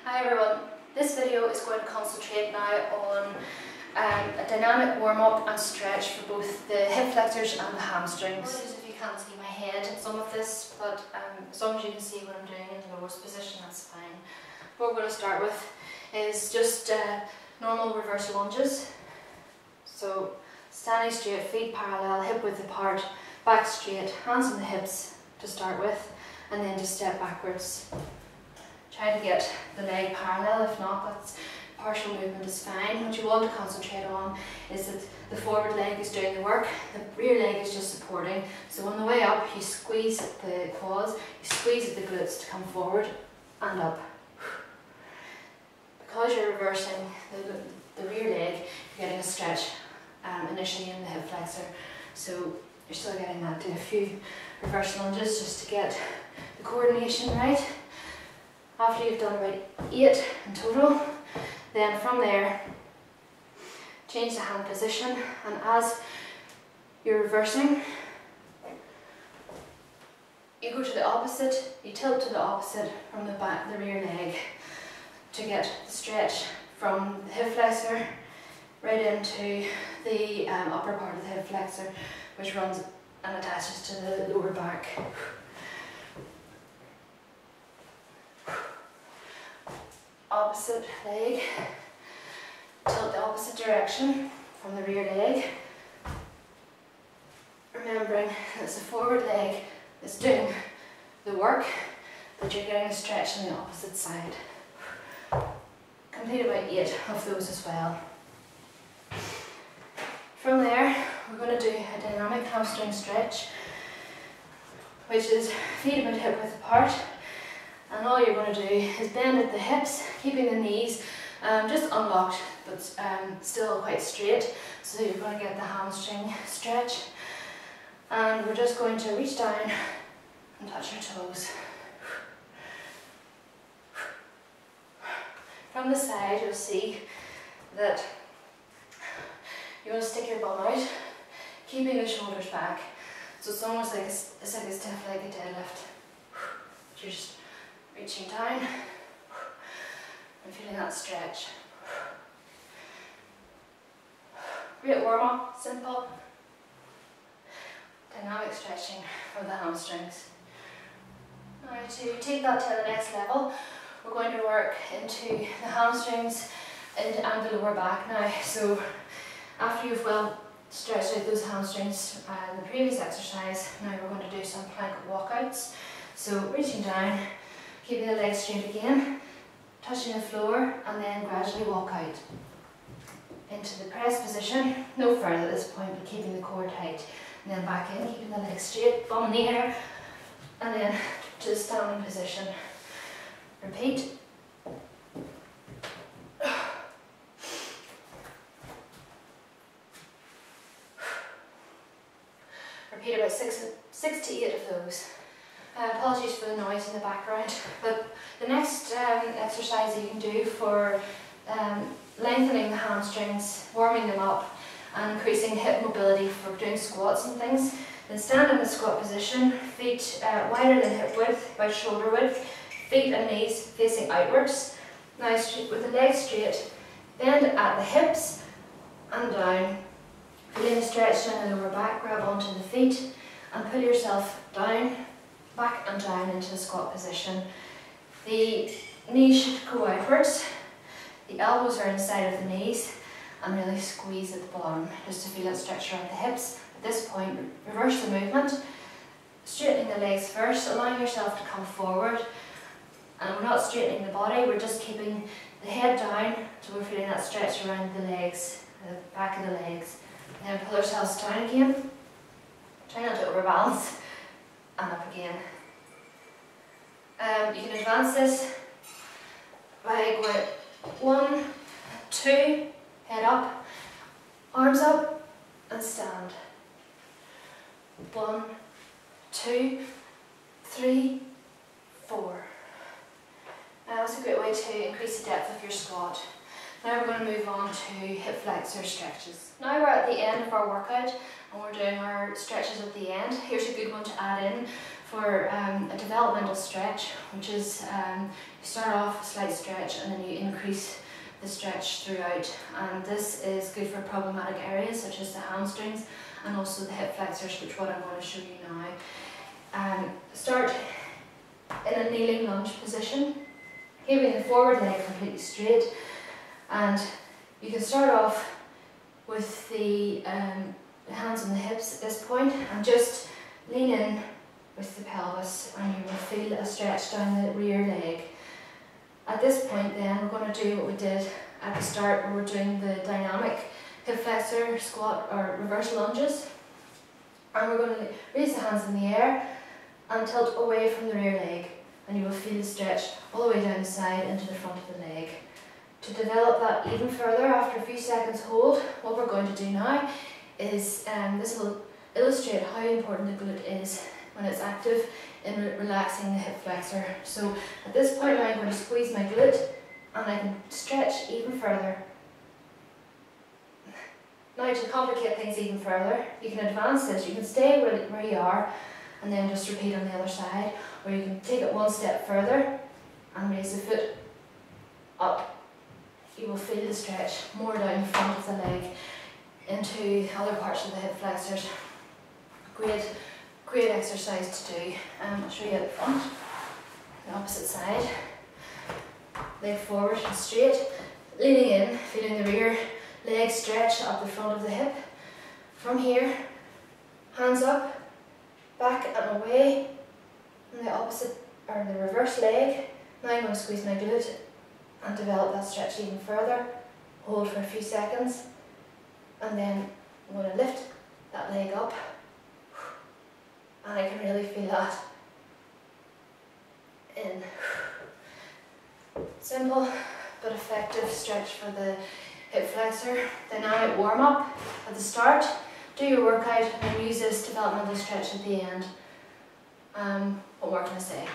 Hi everyone, this video is going to concentrate now on a dynamic warm-up and stretch for both the hip flexors and the hamstrings. Apologies if you can't see my head in some of this, but as long as you can see what I'm doing in the lowest position, that's fine. What we're going to start with is just normal reverse lunges. So standing straight, feet parallel, hip width apart, back straight, hands on the hips to start with, and then just step backwards. Try to get the leg parallel, if not, that's partial movement is fine. What you want to concentrate on is that the forward leg is doing the work, the rear leg is just supporting. So on the way up, you squeeze at the quads, you squeeze at the glutes to come forward and up. Because you're reversing the rear leg, you're getting a stretch initially in the hip flexor. So you're still getting that. Do a few reverse lunges just to get the coordination right. After you've done about 8 in total, then from there, change the hand position, and as you're reversing, you go to the opposite, you tilt to the opposite from the rear leg to get the stretch from the hip flexor right into the upper part of the hip flexor, which runs and attaches to the lower back. Opposite leg, tilt the opposite direction from the rear leg, remembering that it's the forward leg that's doing the work, but you're getting a stretch on the opposite side. Complete about 8 of those as well. From there, we're going to do a dynamic hamstring stretch, which is feet about hip width apart. And all you're going to do is bend at the hips, keeping the knees just unlocked, but still quite straight. So you're going to get the hamstring stretch. And we're just going to reach down and touch your toes. From the side, you'll see that you want to stick your bum out, keeping the shoulders back. So it's almost like a stiff leg deadlift. You're just reaching down and feeling that stretch. Great warm up, simple. Dynamic stretching for the hamstrings. Now to take that to the next level, we're going to work into the hamstrings and the lower back now. So after you've well stretched out those hamstrings in the previous exercise, now we're going to do some plank walkouts. So reaching down, keeping the legs straight again, touching the floor, and then gradually walk out into the press position, no further at this point, but keeping the core tight, and then back in, keeping the legs straight, bum in the air, and then to the standing position. Repeat. Repeat about 6 to 8 of those. Apologies for the noise in the background, but the next exercise you can do for lengthening the hamstrings, warming them up and increasing hip mobility for doing squats and things, then stand in the squat position, feet wider than hip width, about shoulder width, feet and knees facing outwards. Now with the legs straight, bend at the hips and down, feeling a stretch down the lower back, grab onto the feet and pull yourself down, back and down into the squat position. The knees should go outwards, the elbows are inside of the knees, and really squeeze at the bottom just to feel that stretch around the hips. At this point, reverse the movement, straightening the legs first, allowing yourself to come forward, and we're not straightening the body, we're just keeping the head down, so we're feeling that stretch around the legs, the back of the legs. And then pull ourselves down again, try not to overbalance, and up again. You can advance this by going 1, 2, head up, arms up, and stand. 1, 2, 3, 4. That's a great way to increase the depth of your squat. Now we're going to move on to hip flexor stretches. Now we're at the end of our workout and we're doing our stretches at the end. Here's a good one to add in for a developmental stretch, which is you start off with a slight stretch and then you increase the stretch throughout. And this is good for problematic areas such as the hamstrings and also the hip flexors, which what I'm going to show you now. Start in a kneeling lunge position, keeping the forward leg completely straight, and you can start off with the hands on the hips at this point and just lean in with the pelvis, and you will feel a stretch down the rear leg. At this point then we're going to do what we did at the start where we're doing the dynamic hip flexor squat or reverse lunges, and we're going to raise the hands in the air and tilt away from the rear leg, and you will feel the stretch all the way down the side into the front of the leg. To develop that even further, after a few seconds hold, what we're going to do now is, this will illustrate how important the glute is when it's active in relaxing the hip flexor. So at this point now I'm going to squeeze my glute and I can stretch even further. Now to complicate things even further, you can advance this. You can stay where you are and then just repeat on the other side, or you can take it one step further and raise the foot up. You will feel the stretch more down the front of the leg into other parts of the hip flexors. Great exercise to do. I'll show you at the front, the opposite side. Leg forward and straight, leaning in, feeling the rear leg stretch up the front of the hip. From here, hands up, back and away, and the opposite, or the reverse leg. Now I'm going to squeeze my glute and develop that stretch even further. Hold for a few seconds, and then I'm going to lift that leg up, and I can really feel that in. Simple but effective stretch for the hip flexor. Dynamic warm up at the start. Do your workout and then use this developmental stretch at the end. What more can I say?